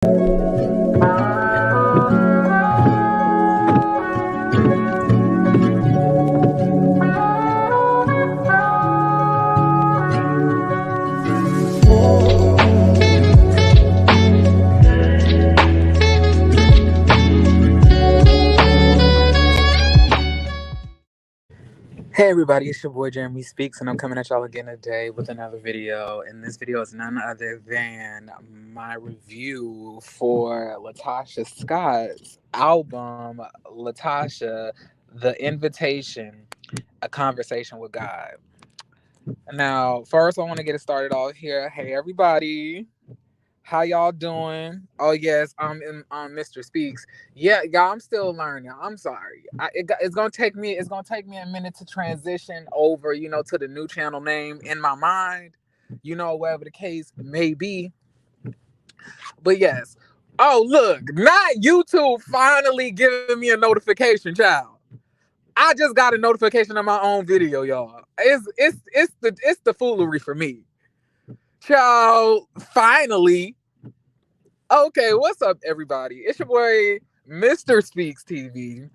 Hey everybody, it's your boy Jeremy Speaks, and I'm coming at y'all again today with another video. And this video is none other than my review for Latocha Scott's album, Latocha, The Invitation, A Conversation with God. Now, first I want to get it started off here. Hey everybody. How y'all doing? Oh yes, I'm in Mr. Speaks. Yeah, y'all, I'm still learning. I'm sorry. It's gonna take me. It's gonna take me a minute to transition over, to the new channel name in my mind. Whatever the case may be. But yes. Oh look, not YouTube finally giving me a notification, child. I just got a notification on my own video, y'all. It's the foolery for me, child. Finally. Okay, what's up, everybody? It's your boy, Mr. Speaks TV,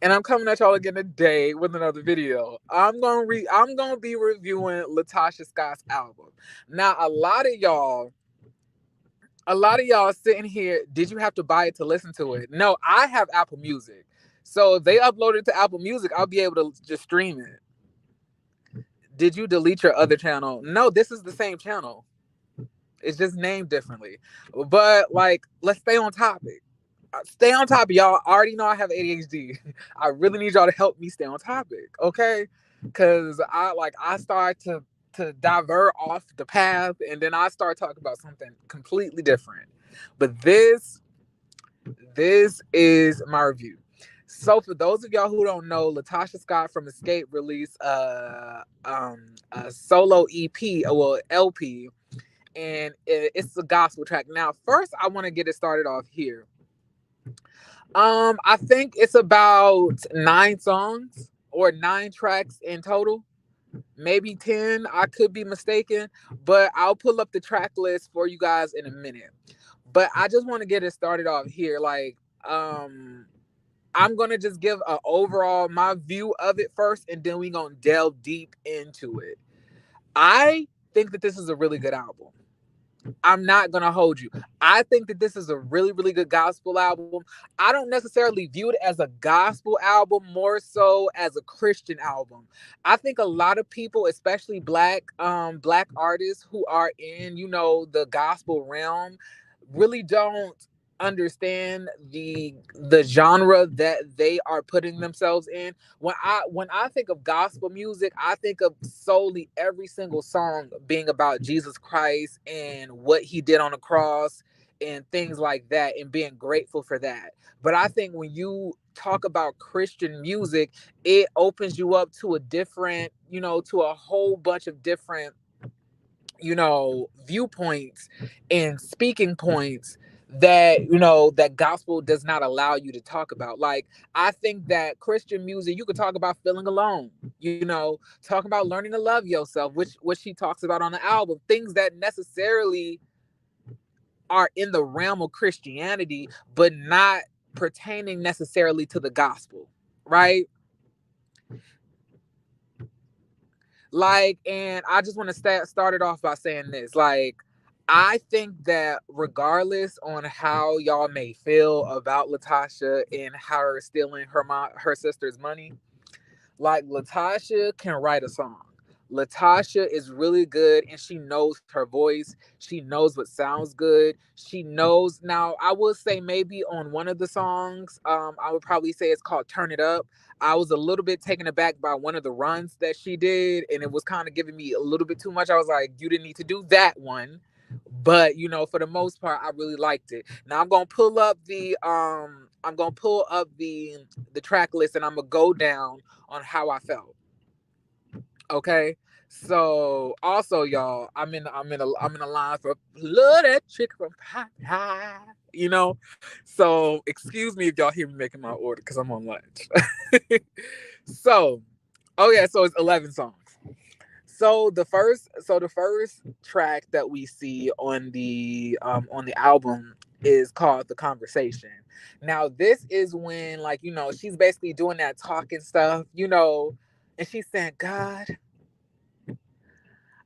and I'm coming at y'all again today with another video. I'm gonna be reviewing Latocha Scott's album. Now, a lot of y'all sitting here, did you have to buy it to listen to it? No, I have Apple Music, so if they upload it to Apple Music, I'll be able to just stream it. Did you delete your other channel? No, this is the same channel. It's just named differently. But let's stay on topic. Stay on topic, y'all. I already know I have ADHD. I really need y'all to help me stay on topic, okay? Because I start to divert off the path, and then I start talking about something completely different. But this is my review. So for those of y'all who don't know, Latocha Scott from Escape released a solo EP, well LP, and it's a gospel track. Now, first, I want to get it started off here. I think it's about 9 songs or 9 tracks in total, maybe 10. I could be mistaken, but I'll pull up the track list for you guys in a minute. But I just want to get it started off here. I'm gonna just give an overall my view of it first, and then we're gonna delve deep into it. I think that this is a really good album. I'm not going to hold you. I think that this is a really, really good gospel album. I don't necessarily view it as a gospel album, more so as a Christian album. I think a lot of people, especially black artists who are in, the gospel realm, really don't understand the genre that they are putting themselves in. When I think of gospel music, I think of solely every single song being about Jesus Christ and what he did on the cross and things like that, and being grateful for that. But I think when you talk about Christian music, it opens you up to a different, to a whole bunch of different, viewpoints and speaking points that that gospel does not allow you to talk about. Like, I think that Christian music, you could talk about feeling alone, talk about learning to love yourself, which she talks about on the album, things that necessarily are in the realm of Christianity but not pertaining necessarily to the gospel, right? And I just want to start it off by saying this. I think that regardless on how y'all may feel about Latocha and her stealing her sister's money, Latocha can write a song. Latocha is really good, and she knows her voice. She knows what sounds good. She knows. Now, I will say maybe on one of the songs, I would probably say it's called Turn It Up. I was a little bit taken aback by one of the runs that she did, and it was kind of giving me a little bit too much. I was like, you didn't need to do that one. But for the most part, I really liked it. Now I'm gonna pull up the track list, and I'm gonna go down on how I felt. Okay. So also, y'all, I'm in a line for love that chick from Pie. So excuse me if y'all hear me making my order because I'm on lunch. So it's 11 songs. So the first track that we see on the album is called The Conversation. Now, this is when, like, she's basically doing that talking stuff, and she's saying, God,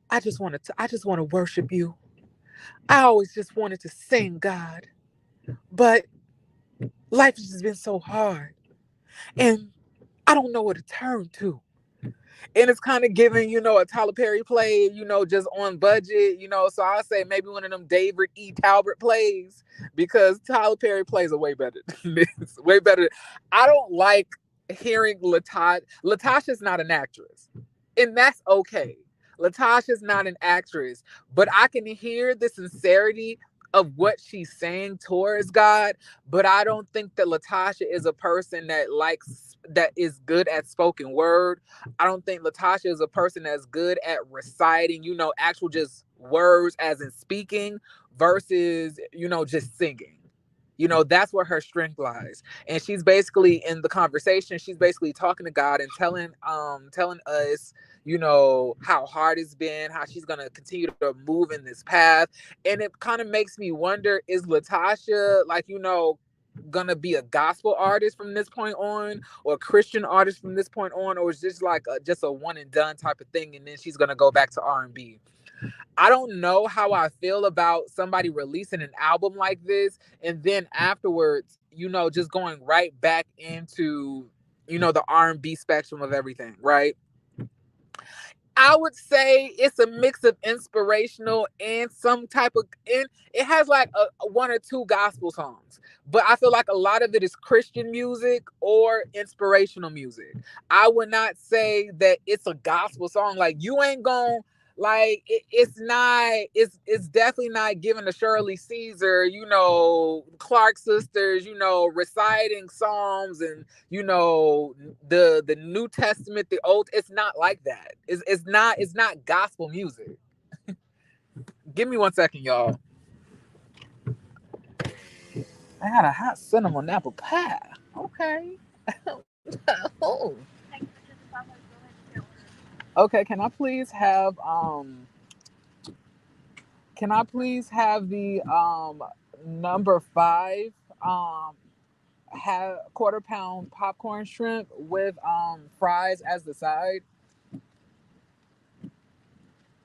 I just want to worship you. I always just wanted to sing, God, but life has just been so hard, and I don't know what to turn to. And it's kind of giving, a Tyler Perry play, just on budget, So I'll say maybe one of them David E. Talbert plays, because Tyler Perry plays are way better than this. Way better. I don't like hearing Latasha. Latasha's not an actress, and that's okay. Latasha's not an actress, but I can hear the sincerity of what she's saying towards God. But I don't think that Latasha is a person that is good at spoken word. I don't think Latasha is a person that's good at reciting, actual just words as in speaking versus, just singing. That's where her strength lies. And she's basically in the conversation, she's basically talking to God and telling us, how hard it's been, how she's gonna continue to move in this path. And it kind of makes me wonder, is Latasha like, gonna be a gospel artist from this point on, or a Christian artist from this point on, or is this like just a one and done type of thing, and then she's gonna go back to R&B? I don't know how I feel about somebody releasing an album like this and then afterwards, just going right back into, the R&B spectrum of everything, right? I would say it's a mix of inspirational and some type of, and it has like a one or two gospel songs, but I feel like a lot of it is Christian music or inspirational music. I would not say that it's a gospel song. Like, you ain't gonna, like, it's not, it's definitely not giving to Shirley Caesar, Clark sisters, reciting psalms and, the New Testament, the old. It's not like that. It's not gospel music. Give me 1 second, y'all. I had a hot cinnamon apple pie. Okay. Oh. Okay, can I please have the number 5 have quarter pound popcorn shrimp with fries as the side,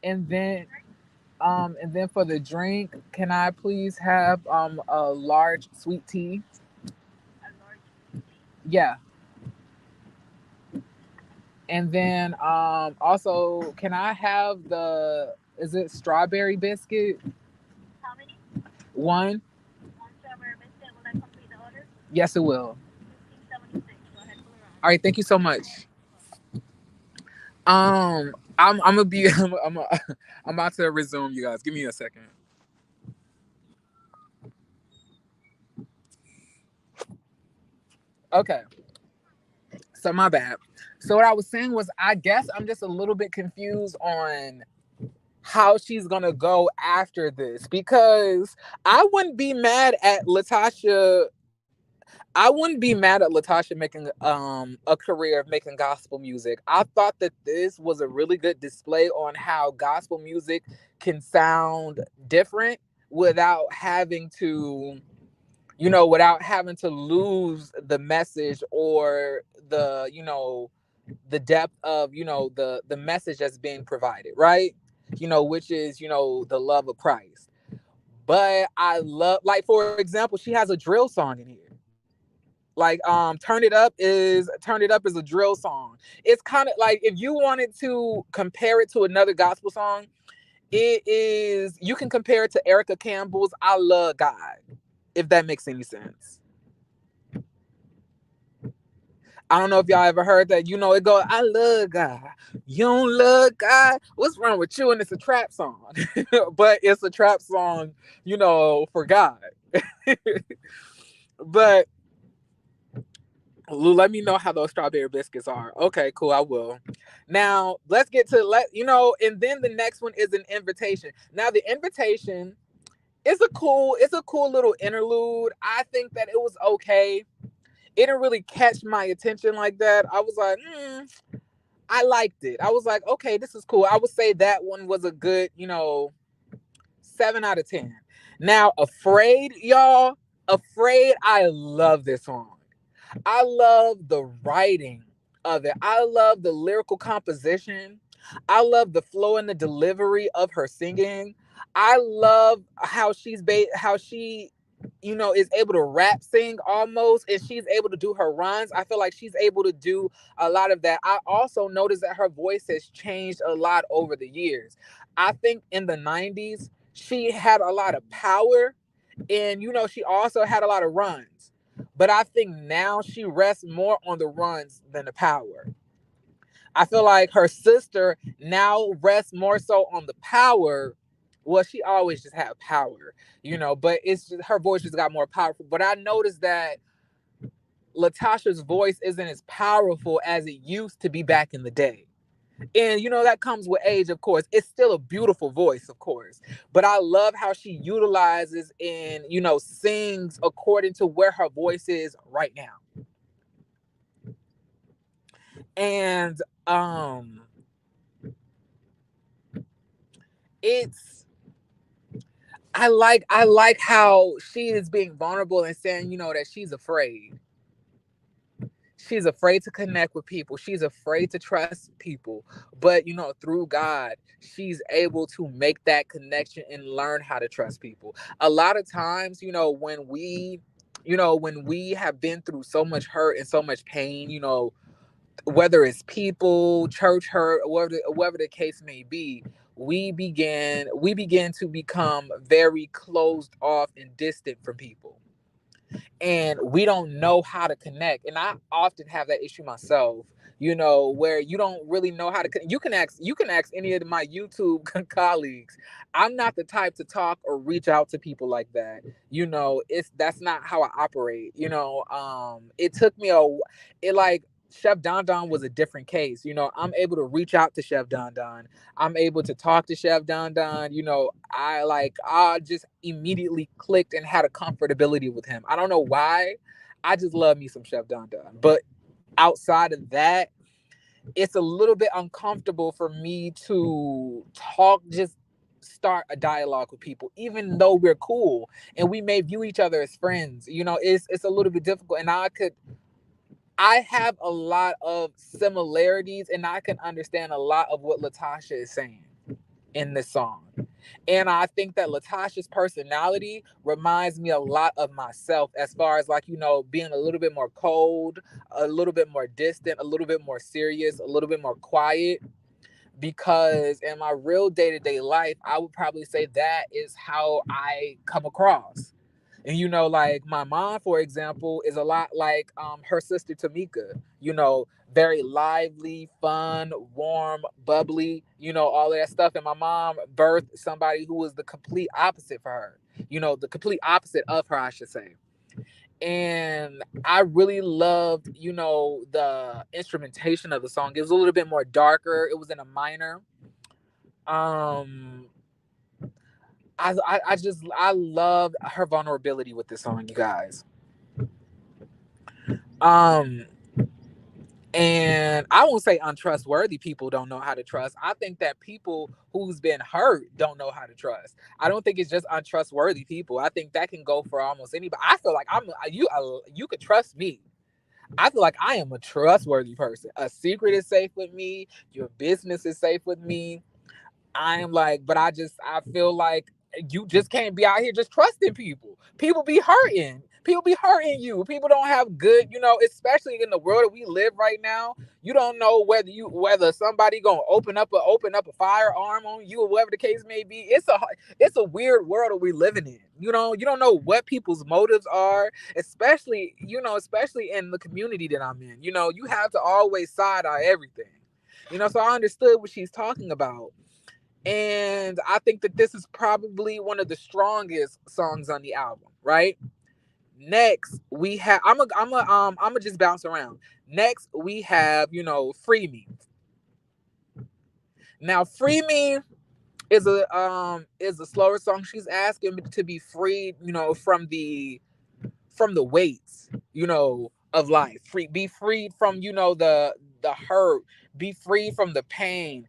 and then for the drink, can I please have a large sweet tea? Yeah. And then also, can I have the, is it strawberry biscuit? How many? One. One strawberry biscuit. Will that complete the order? Yes, it will. 1576. Go ahead, pull around. All right, thank you so much. I'm gonna be I'm about to resume, you guys. Give me a second. Okay. So my bad. So what I was saying was, I guess I'm just a little bit confused on how she's gonna go after this, because I wouldn't be mad at Latasha. I wouldn't be mad at Latasha making a career of making gospel music. I thought that this was a really good display on how gospel music can sound different without having to, without having to lose the message or the depth of, the message that's being provided, right? Which is, the love of Christ. But I love, like, for example, she has a drill song in here. Like, turn it up is a drill song. It's kind of like, if you wanted to compare it to another gospel song, you can compare it to Erica Campbell's I Love God, if that makes any sense. I don't know if y'all ever heard that. It go, I love God. You don't love God? What's wrong with you? And it's a trap song. But it's a trap song, for God. But Lou, let me know how those strawberry biscuits are. Okay, cool, I will. Now let's get to and then the next one is an invitation. Now the invitation is a cool little interlude. I think that it was okay. It didn't really catch my attention like that. I was like, I liked it. I was like, okay, this is cool. I would say that one was a good, 7 out of 10. Now, Afraid, y'all, Afraid, I love this song. I love the writing of it. I love the lyrical composition. I love the flow and the delivery of her singing. I love how how she, is able to rap sing almost, and she's able to do her runs. I feel like she's able to do a lot of that. I also noticed that her voice has changed a lot over the years. I think in the 90s, she had a lot of power, and she also had a lot of runs, but I think now she rests more on the runs than the power. I feel like her sister now rests more so on the power. Well, she always just had power, but it's just her voice just got more powerful. But I noticed that Latasha's voice isn't as powerful as it used to be back in the day. And that comes with age, of course. It's still a beautiful voice, of course, but I love how she utilizes and sings according to where her voice is right now. And it's I like how she is being vulnerable and saying, that she's afraid. She's afraid to connect with people. She's afraid to trust people. But, through God, she's able to make that connection and learn how to trust people. A lot of times, when we have been through so much hurt and so much pain, whether it's people, church hurt, whatever the case may be, we begin to become very closed off and distant from people, and we don't know how to connect. And I often have that issue myself, where you don't really know how to you can ask any of my YouTube colleagues. I'm not the type to talk or reach out to people like that. It's that's not how I operate. It took me it like Chef Don Don was a different case. I'm able to reach out to Chef Don Don. I'm able to talk to Chef Don Don. I just immediately clicked and had a comfortability with him. I don't know why. I just love me some Chef Don Don. But outside of that, it's a little bit uncomfortable for me to just start a dialogue with people, even though we're cool and we may view each other as friends. It's a little bit difficult, and I have a lot of similarities, and I can understand a lot of what Latasha is saying in this song. And I think that Latasha's personality reminds me a lot of myself, as far as being a little bit more cold, a little bit more distant, a little bit more serious, a little bit more quiet. Because in my real day-to-day life, I would probably say that is how I come across. And like my mom, for example, is a lot like her sister Tamika. Very lively, fun, warm, bubbly. All of that stuff. And my mom birthed somebody who was the complete opposite for her. The complete opposite of her, I should say. And I really loved, the instrumentation of the song. It was a little bit more darker. It was in a minor. Um, I love her vulnerability with this song, you guys. Um, and I won't say untrustworthy people don't know how to trust. I think that people who's been hurt don't know how to trust. I don't think it's just untrustworthy people. I think that can go for almost anybody. I feel like you could trust me. I feel like I am a trustworthy person. A secret is safe with me. Your business is safe with me. I am like, but I feel like you just can't be out here just trusting people. People be hurting. People be hurting you. People don't have good, especially in the world that we live right now. You don't know whether somebody gonna open up a firearm on you or whatever the case may be. It's a weird world that we living in. You don't know what people's motives are, especially in the community that I'm in. You have to always side eye everything. So I understood what she's talking about. And I think that this is probably one of the strongest songs on the album, right? Next, we have I'm gonna just bounce around. Next, we have, Free Me. Now, Free Me is a slower song. She's asking me to be freed, from the weights, of life. Be freed from, the hurt, be free from the pain,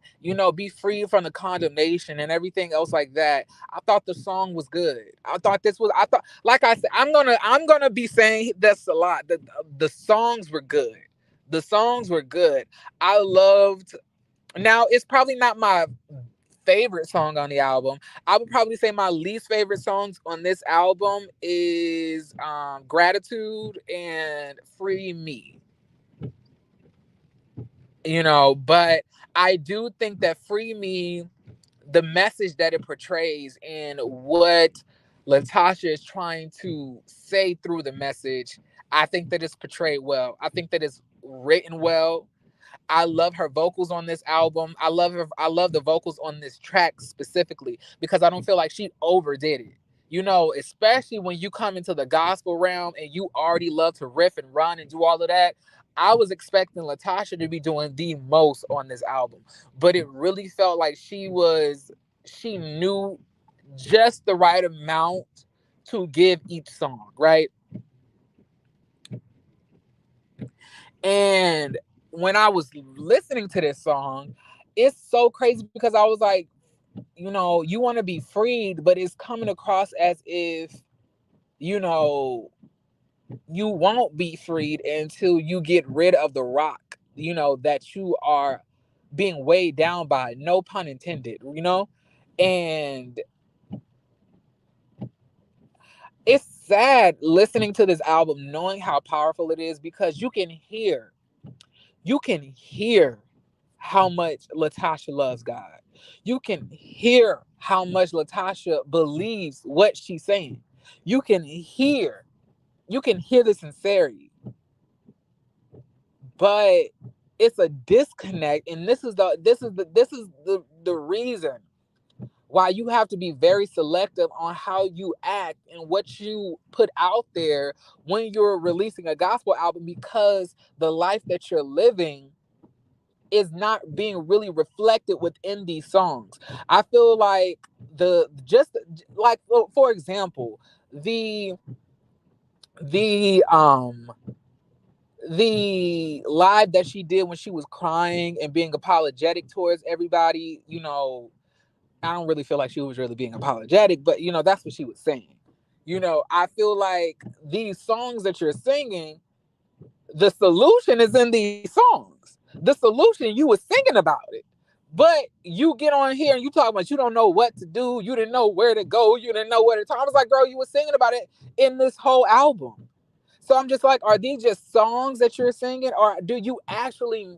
be free from the condemnation and everything else like that. I thought the song was good. I thought, like I said, I'm gonna be saying this a lot. The songs were good. The songs were good. I loved. Now it's probably not my favorite song on the album. I would probably say my least favorite songs on this album is Gratitude and Free Me. But I do think that Free Me, the message that it portrays and what Latasha is trying to say through the message, I think that it's portrayed well. I think that it's written well. I love her vocals on this album. I love the vocals on this track specifically because I don't feel like she overdid it. Especially when you come into the gospel realm and you already love to riff and run and do all of that. I was expecting Latasha to be doing the most on this album, but it really felt like she knew just the right amount to give each song, right? And when I was listening to this song, it's so crazy because I was like, you want to be freed, but it's coming across as if, you know, you won't be freed until you get rid of the rock, that you are being weighed down by, no pun intended. And it's sad listening to this album, knowing how powerful it is because you can hear how much Latasha loves God. You can hear how much Latasha believes what she's saying. You can hear, you can hear the sincerity, but it's a disconnect, and this is the reason why you have to be very selective on how you act and what you put out there when you're releasing a gospel album, because the life that you're living is not being really reflected within these songs. I feel like the just like for example, the the um the live that she did when she was crying and being apologetic towards everybody, I don't really feel like she was really being apologetic, but that's what she was saying. I feel like these songs that you're singing, the solution is in these songs. The solution, you were singing about it. But you get on here and you talk about you don't know what to do, you didn't know where to go, you didn't know where to talk. I was like, girl, you were singing about it in this whole album. So I'm just like, are these just songs that you're singing, or do you actually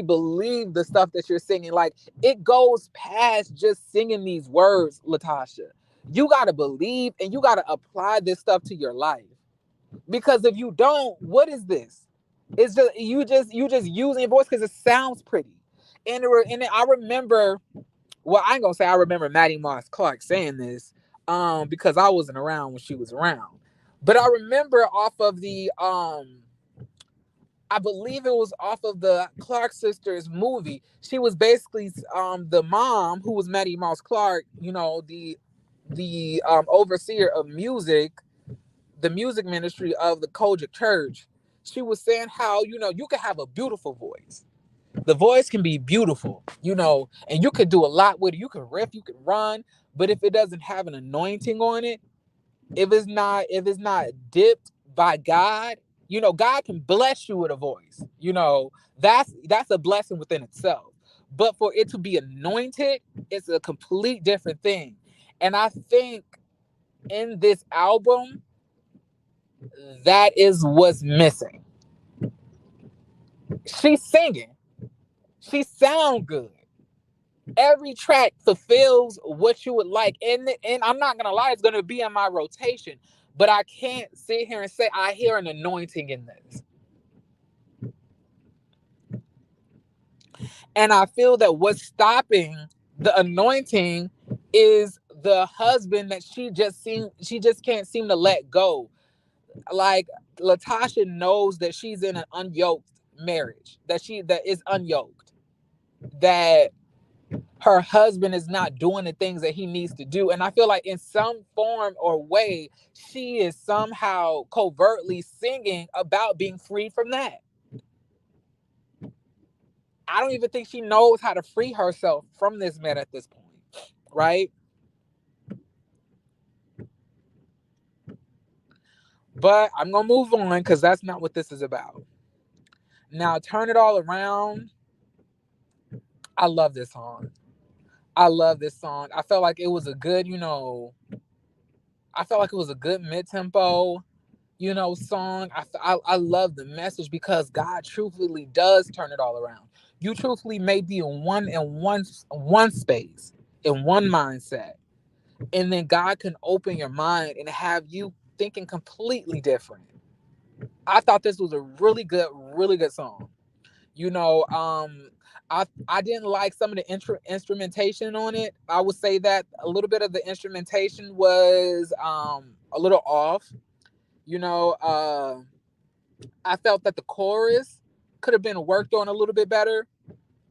believe the stuff that you're singing? Like, it goes past just singing these words, Latasha. You gotta believe and you gotta apply this stuff to your life. Because if you don't, what is this? It's just using your voice because it sounds pretty. And I remember, well, I ain't gonna say I remember Maddie Moss Clark saying this, because I wasn't around when she was around. But I remember off of I believe it was off of the Clark sisters movie. She was basically the mom who was Maddie Moss Clark, the overseer of music, the music ministry of the Kojic Church. She was saying how, you can have a beautiful voice. The voice can be beautiful, and you could do a lot with it. You can riff, you can run, but if it doesn't have an anointing on it, if it's not dipped by God, God can bless you with a voice. That's a blessing within itself. But for it to be anointed, it's a complete different thing. And I think in this album, that is what's missing. She's singing. She sound good. Every track fulfills what you would like. And I'm not gonna lie, it's gonna be in my rotation. But I can't sit here and say I hear an anointing in this. And I feel that what's stopping the anointing is the husband that she just can't seem to let go. Like, Latasha knows that she's in an unyoked marriage, that is unyoked, that her husband is not doing the things that he needs to do. And I feel like in some form or way, she is somehow covertly singing about being free from that. I don't even think she knows how to free herself from this man at this point, right? But I'm gonna move on because that's not what this is about. Now, turn it all around. I love this song. I love this song. I felt like it was a good, I felt like it was a good mid tempo, song. I love the message because God truthfully does turn it all around. You truthfully may be in one space, in one mindset, and then God can open your mind and have you thinking completely different. I thought this was a really good song. You know, I didn't like some of the instrumentation on it. I would say that a little bit of the instrumentation was a little off. You know, I felt that the chorus could have been worked on a little bit better.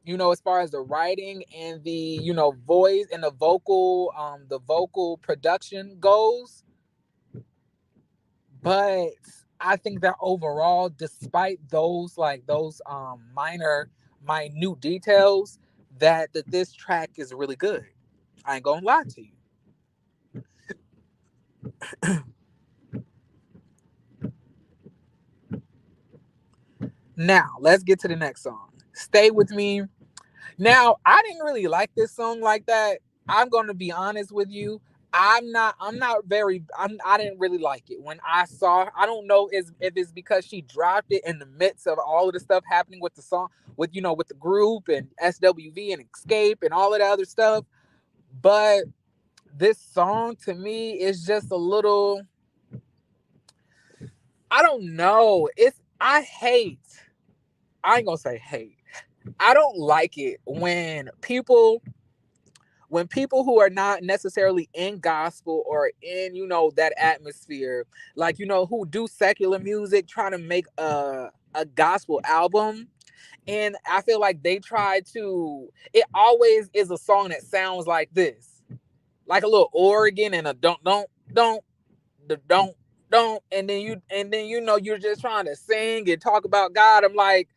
As far as the writing and the voice and the vocal production goes. But I think that overall, despite those minor minute details, that this track is really good. I ain't gonna lie to you. Now let's get to the next song. Stay with me. Now, I didn't really like this song like that. I'm going to be honest with you. I didn't really like it when I don't know if it's because she dropped it in the midst of all of the stuff happening with the song, with the group and SWV and Escape and all of the other stuff. But this song to me is just a little, I don't know. I ain't gonna say hate. I don't like it when people who are not necessarily in gospel or in that atmosphere, like who do secular music, trying to make a gospel album. And I feel like they try to, it always is a song that sounds like this, like a little organ and a don't the don't and then you're just trying to sing and talk about God. I'm like,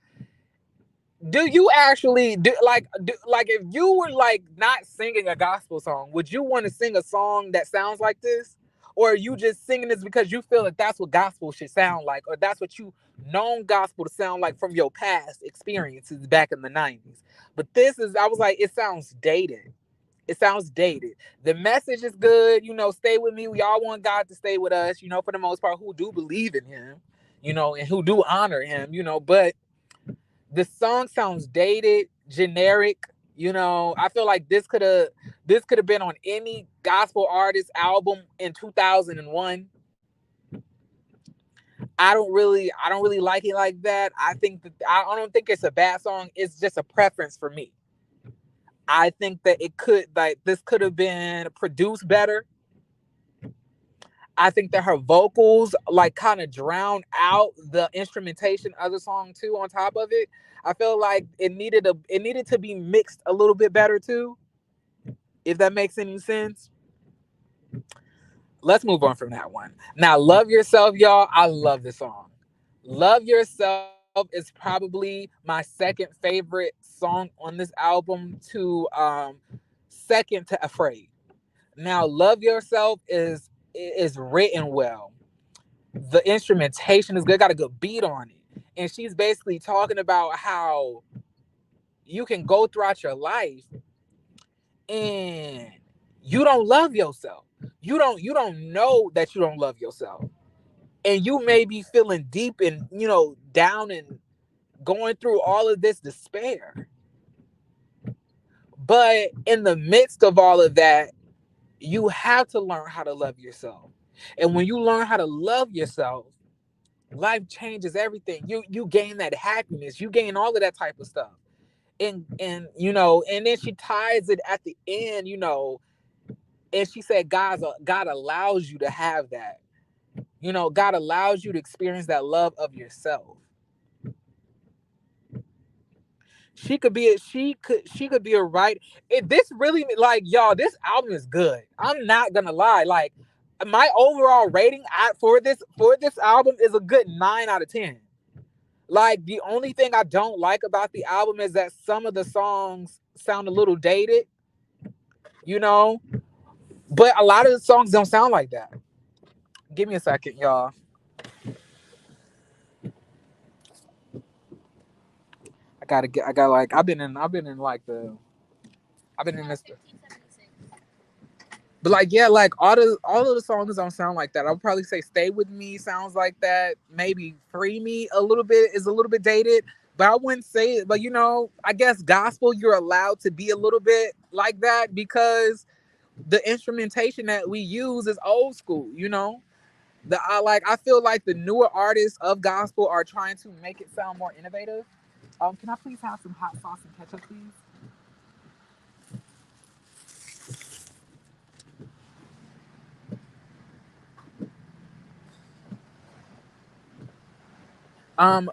do you actually do, like if you were like not singing a gospel song, would you want to sing a song that sounds like this? Or are you just singing this because you feel like that's what gospel should sound like, or that's what you known gospel to sound like from your past experiences back in the 90s? But I was like, it sounds dated. It sounds dated. The message is good, stay with me. We all want God to stay with us, for the most part, who do believe in him, and who do honor him, but the song sounds dated, generic. I feel like this could have been on any gospel artist album in 2001. I don't really like it like that. I don't think it's a bad song. It's just a preference for me. I think that this could have been produced better. I think that her vocals like kind of drown out the instrumentation of the song too. On top of it, I feel like it needed to be mixed a little bit better too. If that makes any sense. Let's move on from that one. Now, Love Yourself, y'all. I love this song. Love Yourself is probably my second favorite song on this album to second to Afraid. Now, Love Yourself is written well. The instrumentation is good, got a good beat on it. And she's basically talking about how you can go throughout your life and you don't love yourself. You don't know that you don't love yourself. And you may be feeling deep and down and going through all of this despair. But in the midst of all of that, you have to learn how to love yourself. And when you learn how to love yourself, life changes everything. You gain that happiness, you gain all of that type of stuff. And then she ties it at the end, and she said God allows you to have that. God allows you to experience that love of yourself. She could be a right. This really, like, y'all, this album is good. I'm not gonna lie. Like, my overall rating for this album is a good 9 out of 10. Like the only thing I don't like about the album is that some of the songs sound a little dated, you know, but a lot of the songs don't sound like that. Give me a second, y'all. I got like I've been in this. But like yeah, like all of the songs don't sound like that. I would probably say "Stay with Me" sounds like that. Maybe "Free Me" a little bit is a little bit dated, but I wouldn't say it. But I guess gospel you're allowed to be a little bit like that because the instrumentation that we use is old school. I feel like the newer artists of gospel are trying to make it sound more innovative. Can I please have some hot sauce and ketchup, please?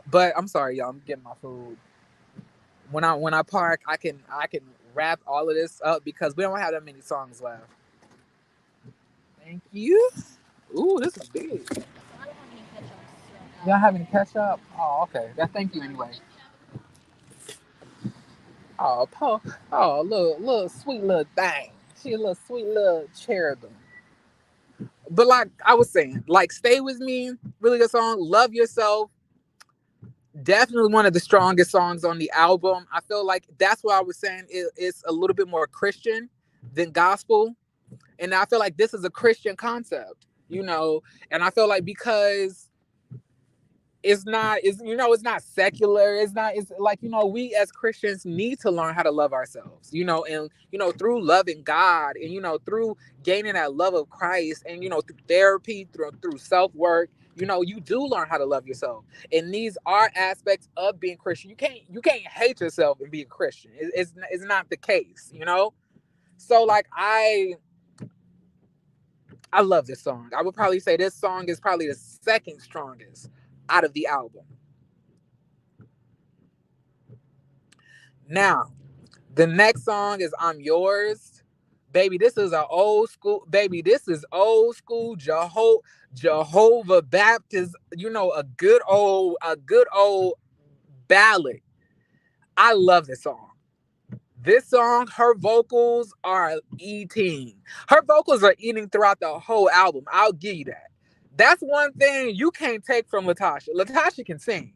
But I'm sorry, y'all. I'm getting my food. When I park, I can wrap all of this up because we don't have that many songs left. Thank you. Ooh, this is big. You don't have any ketchup? Oh, okay. Thank you anyway. Oh, little sweet little thing. She a little sweet little cherubim. But like I was saying, like "Stay With Me," really good song. "Love Yourself," definitely one of the strongest songs on the album. I feel like that's what I was saying. It's a little bit more Christian than gospel, and I feel like this is a Christian concept, and I feel like because it's not secular, it's like we as Christians need to learn how to love ourselves, and through loving God, and through gaining that love of Christ, and through therapy, through self-work, you do learn how to love yourself, and these are aspects of being Christian. You can't hate yourself and be a Christian. It's not the case. So like I love this song. I would probably say this song is probably the second strongest out of the album. Now, the next song is "I'm Yours." Baby, this is old school Jehovah Baptist, a good old ballad. I love this song. This song, her vocals are eating. Her vocals are eating throughout the whole album. I'll give you that. That's one thing you can't take from Latasha. Latasha can sing.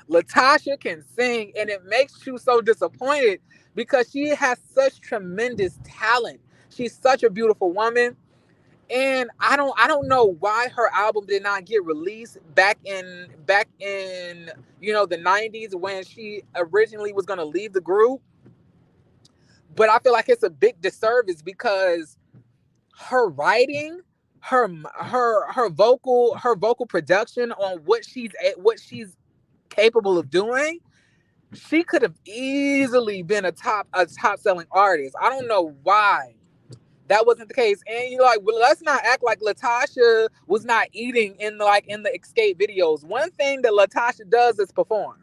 Latasha can sing, and it makes you so disappointed because she has such tremendous talent. She's such a beautiful woman, and I don't know why her album did not get released back in the 90s when she originally was going to leave the group. But I feel like it's a big disservice because her writing, her vocal production on what she's capable of doing, she could have easily been a top selling artist. I don't know why that wasn't the case. And well, let's not act like Latasha was not eating in the Escape videos. One thing that Latasha does is perform.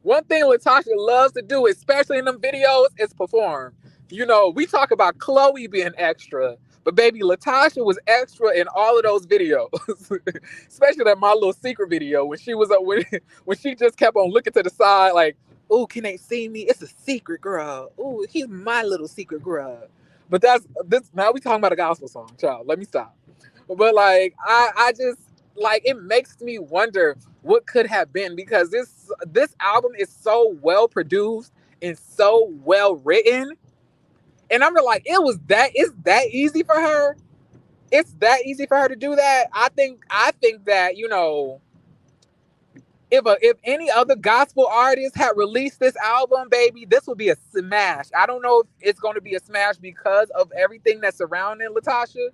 One thing Latasha loves to do, especially in them videos, is perform. We talk about Chloe being extra, but baby, Latasha was extra in all of those videos, especially that My Little Secret video when she was when she just kept on looking to the side like, "Oh, can they see me? It's a secret, girl. Oh, he's my little secret girl." But that's this. Now we talking about a gospel song, child. Let me stop. But like, I just like it makes me wonder what could have been because this album is so well produced and so well written, and I'm like, it's that easy for her. It's that easy for her to do that. I think that if any other gospel artist had released this album, baby, this would be a smash. I don't know if it's going to be a smash because of everything that's surrounding Latasha,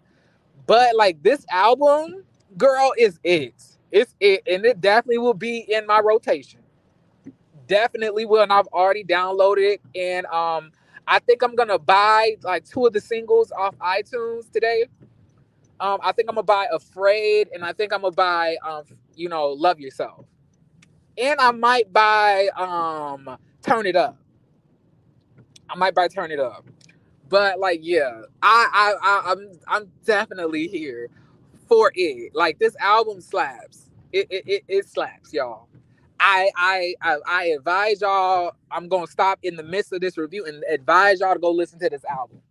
but like this album, girl, is it. It's it, and it definitely will be in my rotation. Definitely will, and I've already downloaded it. And I think I'm gonna buy like two of the singles off iTunes today. I think I'm gonna buy "Afraid," and I think I'm gonna buy "Love Yourself." And I might buy "Turn It Up." I might buy "Turn It Up." But like, yeah, I'm definitely here for it. Like this album slaps. It slaps, y'all. I advise y'all. I'm gonna stop in the midst of this review and advise y'all to go listen to this album.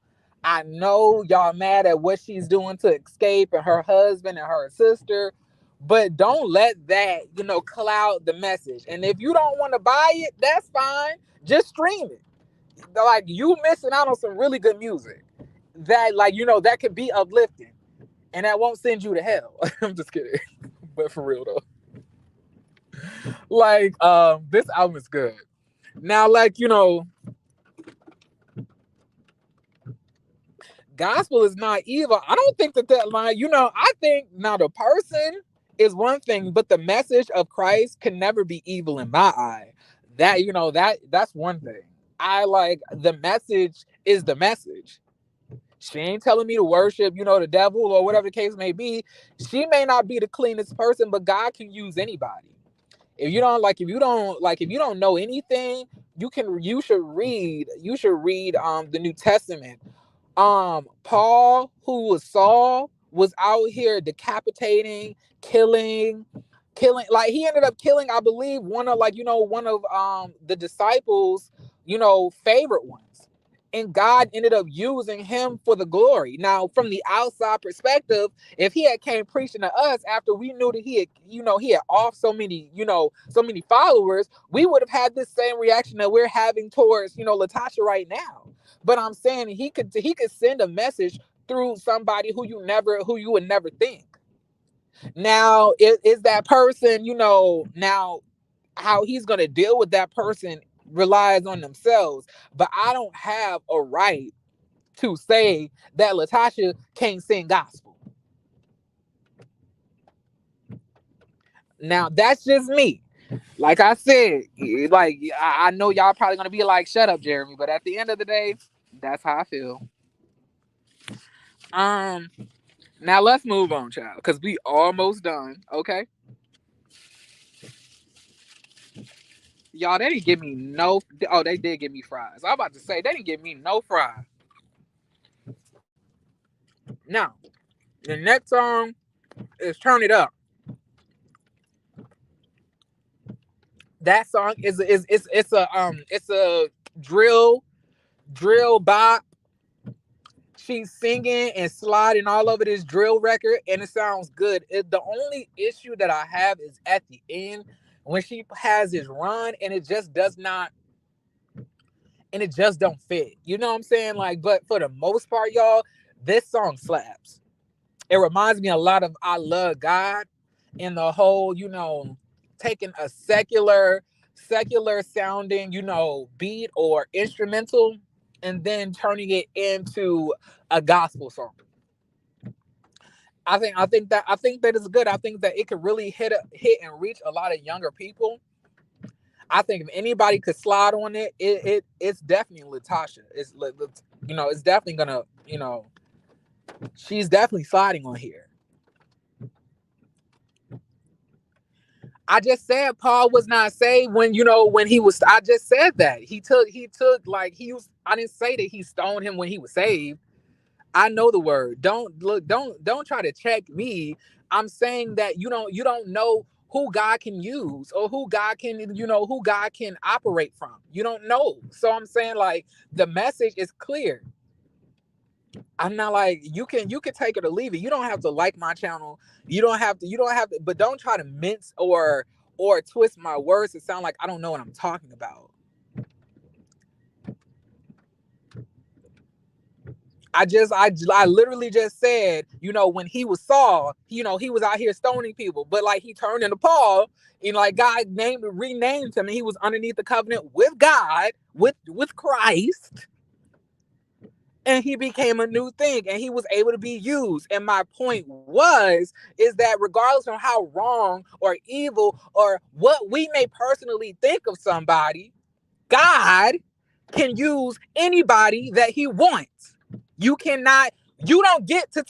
I know y'all mad at what she's doing to Escape and her husband and her sister, but don't let that, cloud the message. And if you don't want to buy it, that's fine. Just stream it. Like, you missing out on some really good music that, like, that could be uplifting and that won't send you to hell. I'm just kidding. But for real though. Like, this album is good. Now, like, gospel is not evil. I don't think that line, I think now the person is one thing, but the message of Christ can never be evil in my eye. That, that's one thing. I like the message is the message. She ain't telling me to worship, the devil or whatever the case may be. She may not be the cleanest person, but God can use anybody. If you don't know anything, you should read the New Testament. Paul, who was Saul, was out here decapitating, killing, like he ended up killing, I believe, one of the disciples, favorite ones. And God ended up using him for the glory. Now, from the outside perspective, if he had came preaching to us after we knew that he had off so many followers, we would have had this same reaction that we're having towards, Latocha right now. But I'm saying he could send a message through somebody who you would never think. Now, is that person, now how he's gonna deal with that person relies on themselves. But I don't have a right to say that Latocha can't sing gospel. Now that's just me. Like I said, like I know y'all probably gonna be like, "Shut up, Jeremy," but at the end of the day, that's how I feel. Um, Now let's move on, child, because we almost done. Okay, y'all, they didn't give me no. Oh, they did give me fries. I'm about to say they didn't give me no fries. Now, the next song is "Turn It Up." That song is it's a drill bop. She's singing and sliding all over this drill record, and it sounds good. The only issue that I have is at the end when she has this run, and it just does not, and it just don't fit. You know what I'm saying? Like, but for the most part, y'all, this song slaps. It reminds me a lot of "I Love God" and the whole, taking a secular sounding, beat or instrumental, and then turning it into a gospel song. I think that is good. I think that it could really hit and reach a lot of younger people. I think if anybody could slide on it's definitely Latasha. It's definitely gonna, she's definitely sliding on here. I just said Paul was not saved when he was. I just said that he took like he was. I didn't say that he stoned him when he was saved. I know the word. Don't try to check me. I'm saying that you don't know who God can use or who God can operate from. You don't know. So I'm saying, like, the message is clear. I'm not like, you can take it or leave it. You don't have to like my channel. You don't have to, but don't try to mince or twist my words to sound like I don't know what I'm talking about. I literally just said, when he was Saul, he was out here stoning people, but like he turned into Paul, and like God renamed him, and he was underneath the covenant with God, with Christ, and he became a new thing, and he was able to be used. And my point is that regardless of how wrong or evil or what we may personally think of somebody, God can use anybody that he wants. You cannot, you don't get to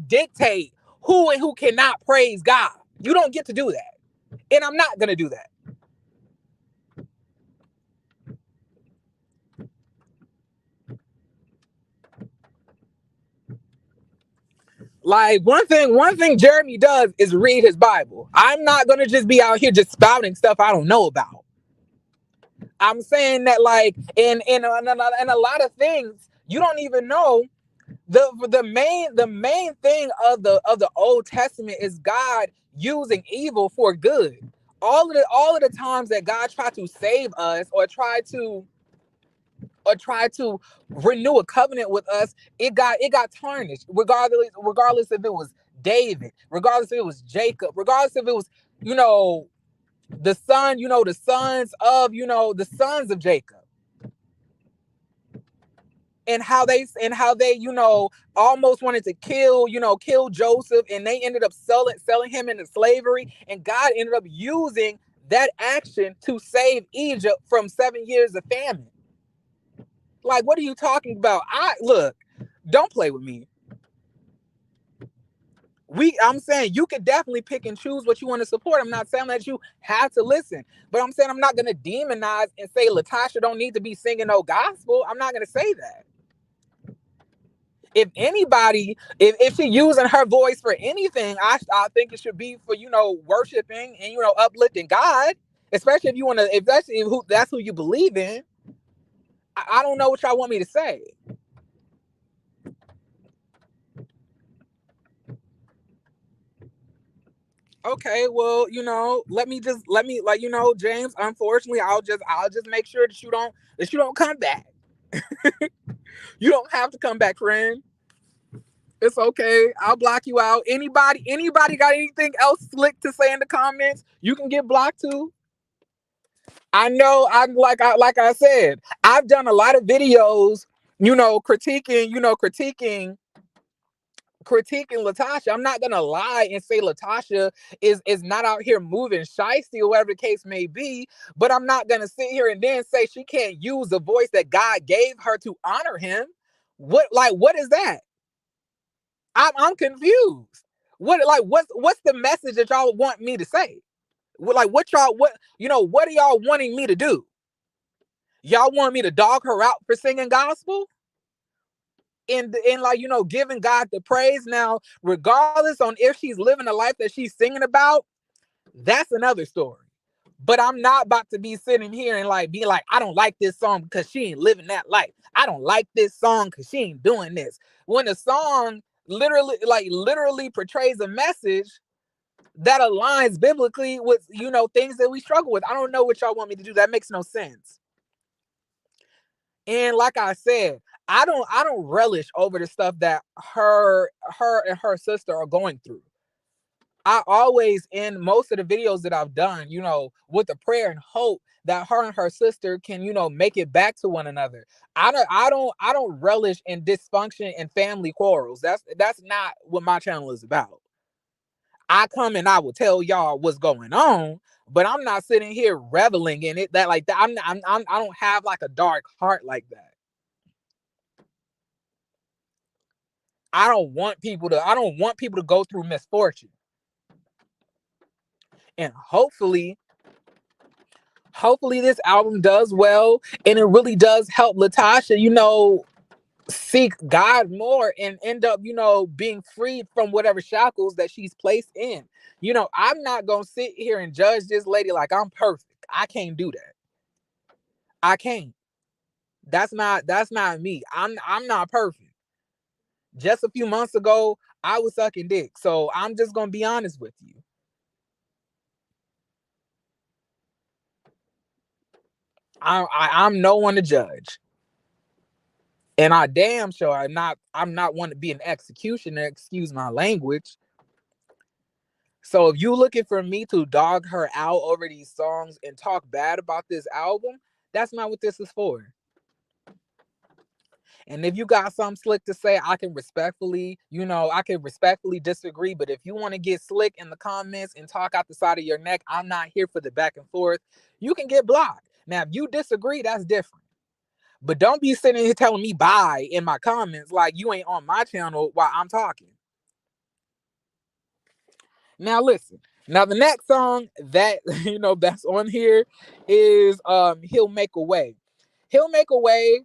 dictate who and who cannot praise God. You don't get to do that. And I'm not gonna do that. Like one thing Jeremy does is read his Bible. I'm not gonna just be out here just spouting stuff I don't know about. I'm saying that like in a lot of things you don't even know. The main thing of the Old Testament is God using evil for good. All of the times that God tried to save us or try to renew a covenant with us, it got tarnished. Regardless if it was David, regardless if it was Jacob, regardless if it was, you know, the sons of Jacob, and how they almost wanted to kill Joseph, and they ended up selling him into slavery, and God ended up using that action to save Egypt from 7 years of famine. Like, what are you talking about? Don't play with me. I'm saying you could definitely pick and choose what you want to support. I'm not saying that you have to listen, but I'm saying I'm not gonna demonize and say Latasha don't need to be singing no gospel. I'm not gonna say that. If anybody, if she using her voice for anything, I think it should be for worshiping and uplifting God. Especially if that's who you believe in. I don't know what y'all want me to say. Okay, well, let me like James. Unfortunately, I'll just make sure that you don't come back. You don't have to come back, friend. It's okay. I'll block you out. Anybody got anything else slick to say in the comments? You can get blocked too. I know. Like I said, I've done a lot of videos, critiquing Latasha. I'm not gonna lie and say Latasha is not out here moving shiesty or whatever the case may be, but I'm not gonna sit here and then say she can't use the voice that God gave her to honor him. What is that? I'm confused. What's the message that y'all want me to say? What are y'all wanting me to do? Y'all want me to dog her out for singing gospel? And giving God the praise. Now, regardless on if she's living the life that she's singing about, that's another story. But I'm not about to be sitting here and be like, I don't like this song because she ain't living that life. I don't like this song because she ain't doing this. When a song literally portrays a message that aligns biblically with things that we struggle with. I don't know what y'all want me to do. That makes no sense. And like I said, I don't relish over the stuff that her and her sister are going through. I always, in most of the videos that I've done, with the prayer and hope that her and her sister can, make it back to one another. I don't relish in dysfunction and family quarrels. That's not what my channel is about. I come and I will tell y'all what's going on, but I'm not sitting here reveling in it. That like that. I don't have like a dark heart like that. I don't want people to go through misfortune. And hopefully this album does well and it really does help Latasha, seek God more and end up, being freed from whatever shackles that she's placed in. I'm not gonna sit here and judge this lady like I'm perfect. I can't do that. I can't. That's not me. I'm not perfect. Just a few months ago, I was sucking dick. So I'm just gonna be honest with you. I'm no one to judge. And I damn sure I'm not one to be an executioner, excuse my language. So if you looking for me to dog her out over these songs and talk bad about this album, that's not what this is for. And if you got something slick to say, I can respectfully disagree. But if you want to get slick in the comments and talk out the side of your neck, I'm not here for the back and forth. You can get blocked. Now, if you disagree, that's different. But don't be sitting here telling me bye in my comments like you ain't on my channel while I'm talking. Now listen. Now the next song that that's on here is He'll Make a Way. He'll Make a Way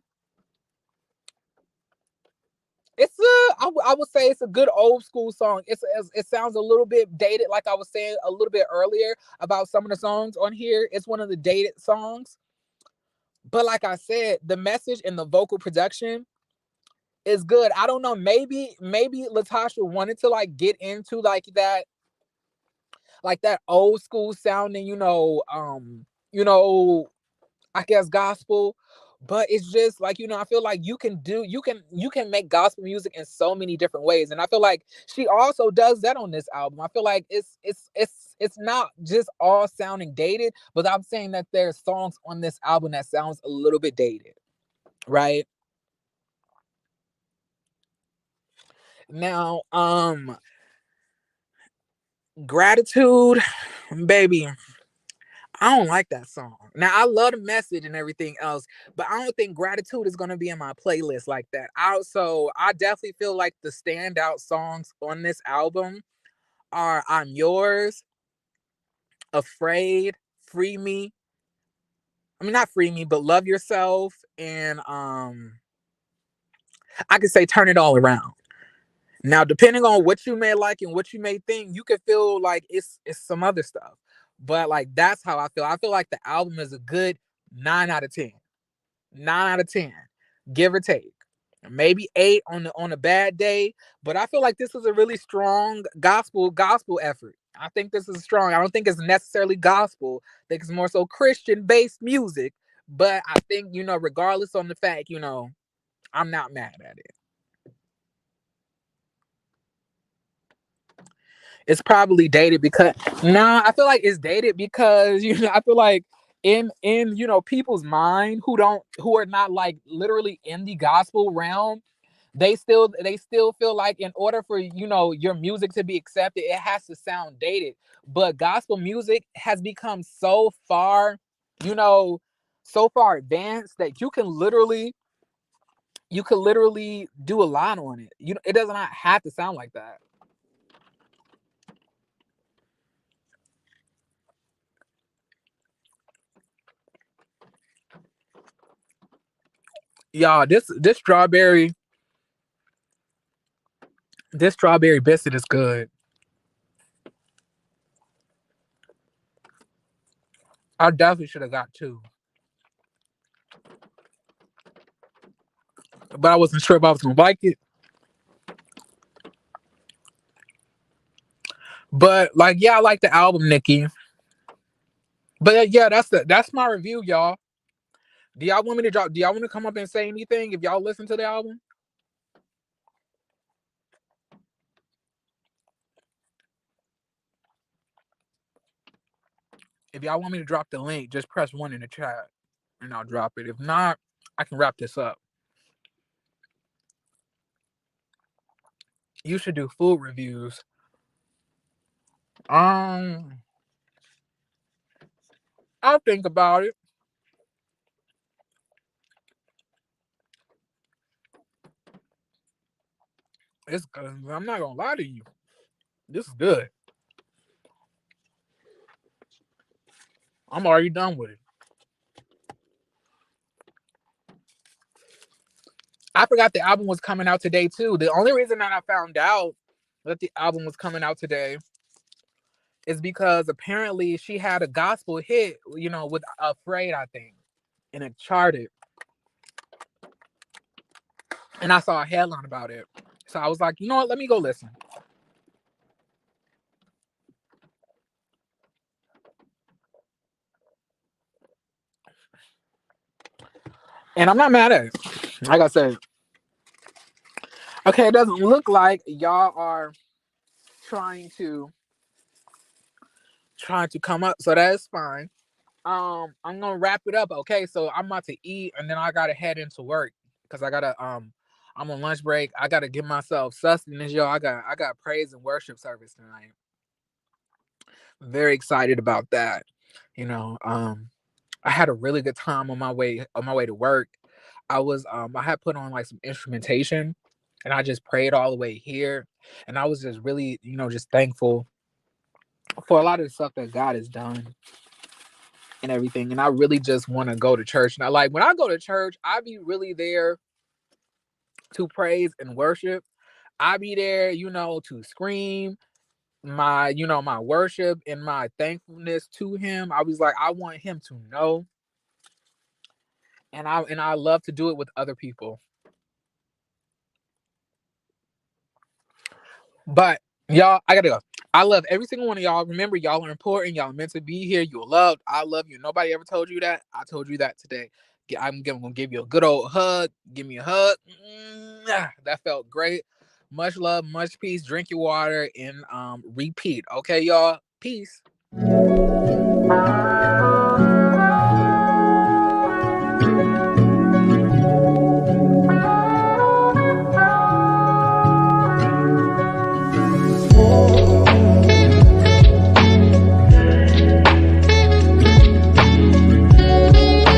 I would say it's a good old school song. It sounds a little bit dated, like I was saying a little bit earlier about some of the songs on here. It's one of the dated songs, but like I said, the message and the vocal production is good. I don't know, maybe Latasha wanted to like get into like that old school sounding, you know, I guess gospel. But it's just like, I feel like you can make gospel music in so many different ways. And I feel like she also does that on this album. I feel like it's not just all sounding dated, but I'm saying that there's songs on this album that sounds a little bit dated, right? Now, Gratitude, baby, I don't like that song. Now I love the message and everything else, but I don't think Gratitude is gonna be in my playlist like that. I definitely feel like the standout songs on this album are I'm Yours, Afraid, Free Me. I mean not Free Me, but Love Yourself, and I could say Turn It All Around. Now, depending on what you may like and what you may think, you could feel like it's some other stuff. But like that's how I feel. I feel like the album is a good 9 out of 10. 9 out of 10, give or take. Maybe 8 on a bad day. But I feel like this is a really strong gospel effort. I think this is strong. I don't think it's necessarily gospel. I think it's more so Christian based music. But I think, regardless on the fact, I'm not mad at it. It's probably dated because I feel like it's dated because I feel like in people's mind who are not like literally in the gospel realm, they still feel like in order for your music to be accepted, it has to sound dated. But gospel music has become you know so far advanced that you can literally do a lot on it. It does not have to sound like that. Y'all, this strawberry biscuit is good. I definitely should have got two, but I wasn't sure if I was gonna like it. But like, yeah, I like the album, Nikki. But yeah, that's my review, y'all. Do y'all want me to drop? Do y'all want to come up and say anything if y'all listen to the album? If y'all want me to drop the link, just press one in the chat, and I'll drop it. If not, I can wrap this up. You should do food reviews. Um, I'll think about it. It's good. I'm not gonna lie to you. This is good. I'm already done with it. I forgot the album was coming out today too. The only reason that I found out that the album was coming out today is because apparently she had a gospel hit, with Afraid, I think, and it charted. And I saw a headline about it. So I was like, you know what, let me go listen. And I'm not mad at it. Like I said, okay, it doesn't look like y'all are trying to come up, so that is fine. I'm gonna wrap it up. Okay, so I'm about to eat, and then I gotta head into work because I'm on lunch break. I gotta give myself sustenance, yo. I got praise and worship service tonight. Very excited about that. You know, I had a really good time on my way to work. I had put on like some instrumentation, and I just prayed all the way here, and I was just really just thankful for a lot of the stuff that God has done and everything. And I really just want to go to church. Now, like when I go to church, I be really there to praise and worship. I be there, to scream my worship and my thankfulness to him. I was like, I want him to know. And I love to do it with other people. But y'all, I gotta go. I love every single one of y'all. Remember, y'all are important. Y'all are meant to be here. You're loved. I love you. Nobody ever told you that. I told you that today. I'm gonna give you a good old hug. Give me a hug. That felt great. Much love, much peace. Drink your water and repeat. Okay, y'all. Peace.